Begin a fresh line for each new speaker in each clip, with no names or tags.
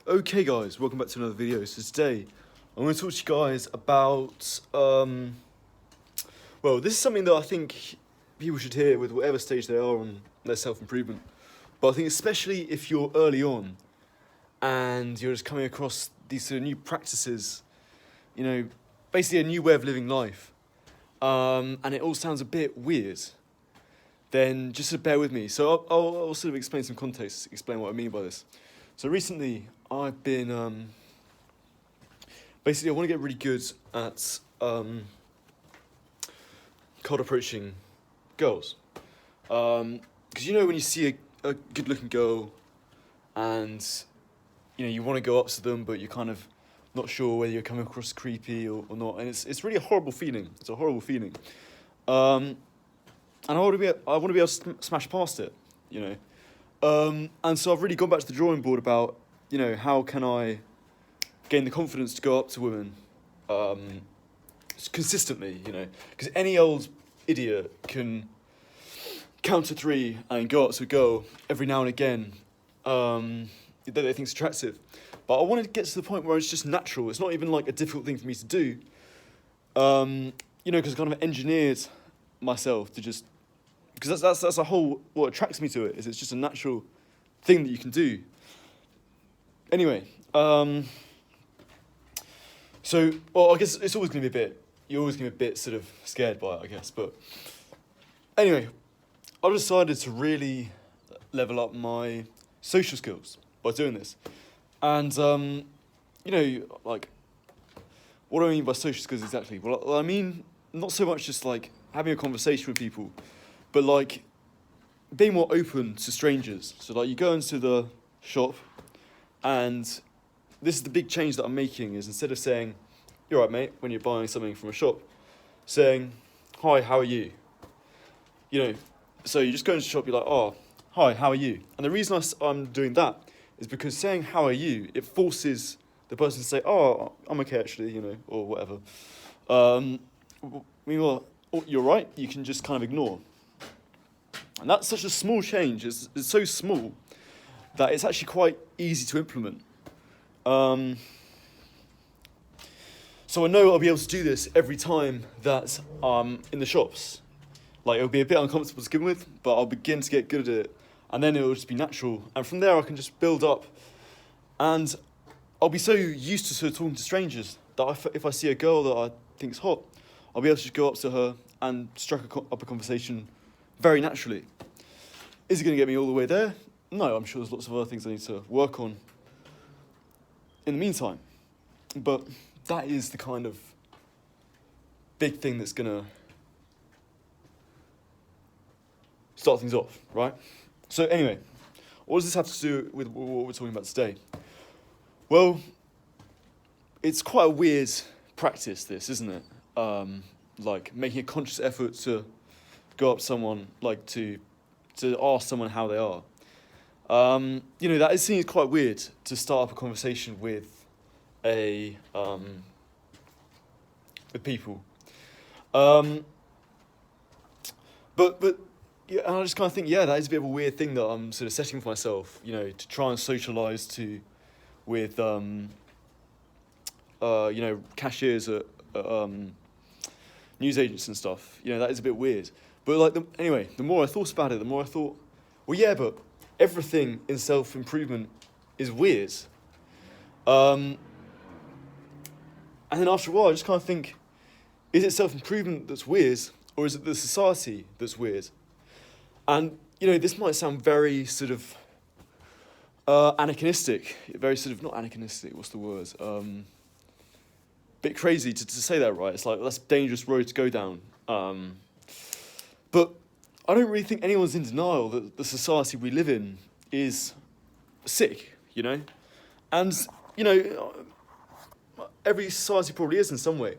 Okay guys, welcome back to another video. So today, I'm going to talk to you guys about, this is something that I think people should hear with whatever stage they are on their self-improvement. But I think especially if you're early on, and you're just coming across these sort of new practices, basically a new way of living life, and it all sounds a bit weird, then just sort of bear with me. So I'll sort of explain some context, explain what I mean by this. So recently, I've been, I want to get really good at cold approaching girls. Because when you see a good-looking girl and, you want to go up to them, but you're kind of not sure whether you're coming across creepy or not. And it's really a horrible feeling. It's a horrible feeling. And I want to be able to smash past it, And so I've really gone back to the drawing board about, how can I gain the confidence to go up to women consistently, because any old idiot can count to three and go up to a girl every now and again that they think's attractive. But I wanted to get to the point where it's just natural. It's not even like a difficult thing for me to do, because I kind of engineered myself to just, because that's a whole, what attracts me to it, is it's just a natural thing that you can do. Anyway, I guess it's always going to be you're always going to be a bit sort of scared by it, I guess. But anyway, I've decided to really level up my social skills by doing this. And, what do I mean by social skills exactly? Well, I mean, not so much just like having a conversation with people, but like being more open to strangers. So like you go into the shop, and this is the big change that I'm making, is instead of saying, "You're right, mate," when you're buying something from a shop, saying, "Hi, how are you?" So you just go into the shop, you're like, "Oh, hi, how are you?" And the reason I'm doing that is because saying "how are you," it forces the person to say, "Oh, I'm okay actually," or whatever. Meanwhile, "You're right," you can just kind of ignore. And that's such a small change. It's so small that it's actually quite easy to implement. So I know I'll be able to do this every time that I'm in the shops. Like, it'll be a bit uncomfortable to begin with, but I'll begin to get good at it. And then it'll just be natural. And from there, I can just build up. And I'll be so used to sort of talking to strangers that if I see a girl that I think's hot, I'll be able to just go up to her and strike up a conversation very naturally. Is it going to get me all the way there? No, I'm sure there's lots of other things I need to work on in the meantime. But that is the kind of big thing that's going to start things off, right? So anyway, what does this have to do with what we're talking about today? Well, it's quite a weird practice, this, isn't it? Like making a conscious effort to go up to someone, like to ask someone how they are. That is seems quite weird to start up a conversation with with people. But yeah, and I just kind of think, that is a bit of a weird thing that I'm sort of setting for myself, to try and socialise with cashiers at newsagents and stuff. That is a bit weird. But the more I thought about it, the more I thought, well, yeah, but everything in self-improvement is weird. And then after a while, I just kind of think, is it self-improvement that's weird, or is it the society that's weird? And, this might sound very sort of anachronistic, very sort of, not anachronistic, what's the word? Bit crazy to say that, right? It's like, that's a dangerous road to go down. But I don't really think anyone's in denial that the society we live in is sick, And, every society probably is in some way.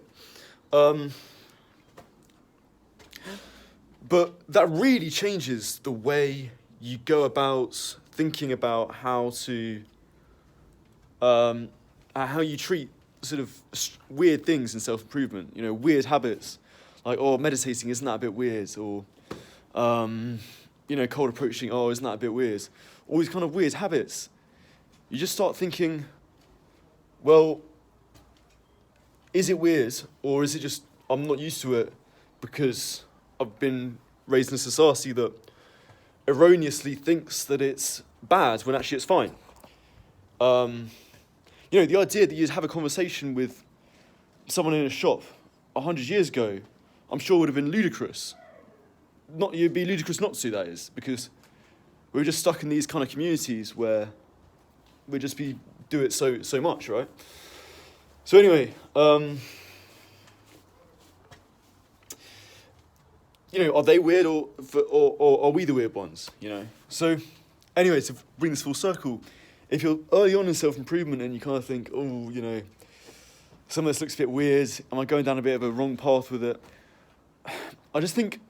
But that really changes the way you go about thinking about how you treat sort of weird things in self-improvement, weird habits, like, meditating, isn't that a bit weird? Or, cold approaching, isn't that a bit weird? All these kind of weird habits. You just start thinking, Well, is it weird, or is it just I'm not used to it because I've been raised in a society that erroneously thinks that it's bad when actually it's fine? The idea that you'd have a conversation with someone in a shop 100 years ago, I'm sure would have been ludicrous. It'd be ludicrous not to, that is, because we're just stuck in these kind of communities where we just do it so much, right? So anyway, are they weird or are we the weird ones? So anyway, to bring this full circle, if you're early on in self-improvement and you kind of think, some of this looks a bit weird, am I going down a bit of a wrong path with it? I just think,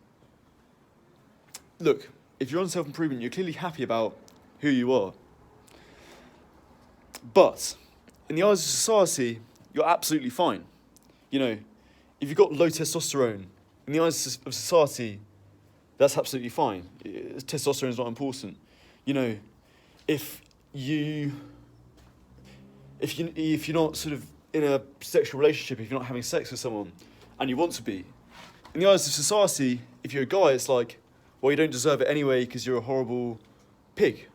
look, if you're on self-improvement, you're clearly happy about who you are. But in the eyes of society, you're absolutely fine. If you've got low testosterone, in the eyes of society, that's absolutely fine. Testosterone is not important. If you're not sort of in a sexual relationship, if you're not having sex with someone, and you want to be, in the eyes of society, if you're a guy, it's like, well, you don't deserve it anyway because you're a horrible pig.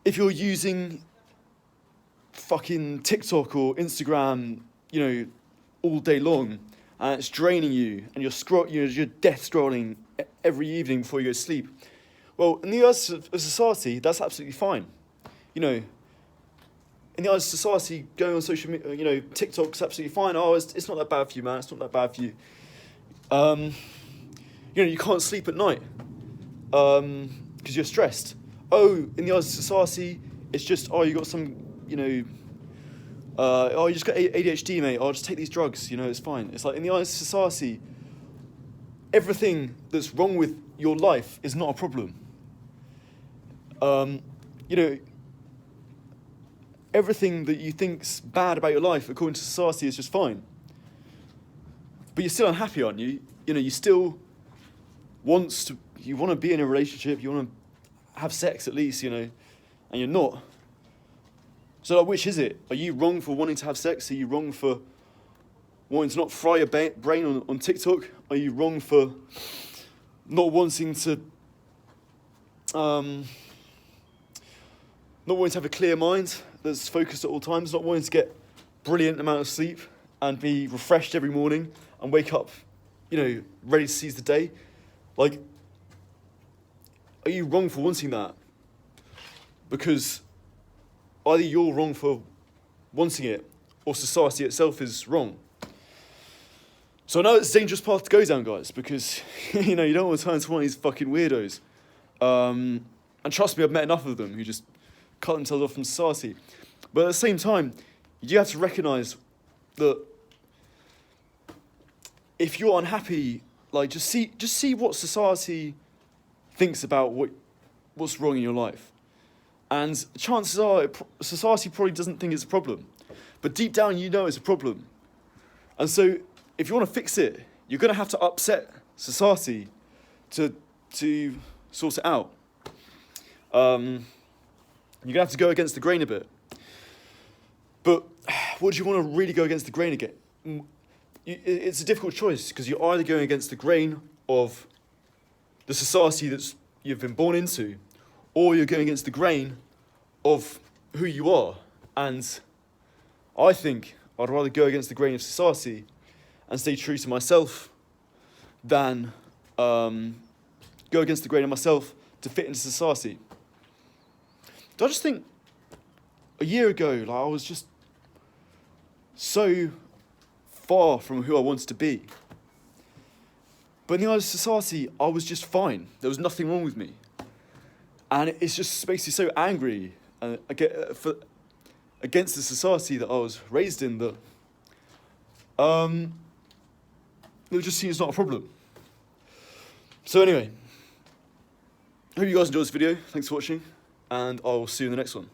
If you're using fucking TikTok or Instagram, all day long, and it's draining you, and you're death scrolling every evening before you go to sleep, well, in the eyes of society, that's absolutely fine. In the eyes of society, going on social media, TikTok's absolutely fine. Oh, it's not that bad for you, man. It's not that bad for you. You can't sleep at night because you're stressed. Oh, in the eyes of society, it's just, you got some, you just got ADHD, mate. Just take these drugs, it's fine. It's like, in the eyes of society, everything that's wrong with your life is not a problem. Everything that you think's bad about your life, according to society, is just fine. But you're still unhappy, aren't you? You still want to be in a relationship, you want to have sex at least, and you're not. So, which is it? Are you wrong for wanting to have sex? Are you wrong for wanting to not fry your brain on TikTok? Are you wrong for not wanting to have a clear mind that's focused at all times, not wanting to get brilliant amount of sleep and be refreshed every morning and wake up, ready to seize the day? Like, are you wrong for wanting that? Because either you're wrong for wanting it, or society itself is wrong. So I know it's a dangerous path to go down, guys, because, you don't want to turn into one of these fucking weirdos. And trust me, I've met enough of them who just cut themselves off from society. But at the same time, you do have to recognise that if you're unhappy, like, just see what society thinks about what's wrong in your life. And chances are, society probably doesn't think it's a problem. But deep down, it's a problem. And so, if you want to fix it, you're going to have to upset society to sort it out. You're going to have to go against the grain a bit. But what do you want to really go against the grain again? It's a difficult choice, because you're either going against the grain of the society that you've been born into, or you're going against the grain of who you are. And I think I'd rather go against the grain of society and stay true to myself than go against the grain of myself to fit into society. I just think a year ago, I was just so far from who I wanted to be. But in the eyes of society, I was just fine. There was nothing wrong with me. And it's just makes me so angry against the society that I was raised in, that it just seems not a problem. So anyway, I hope you guys enjoyed this video. Thanks for watching, and I'll see you in the next one.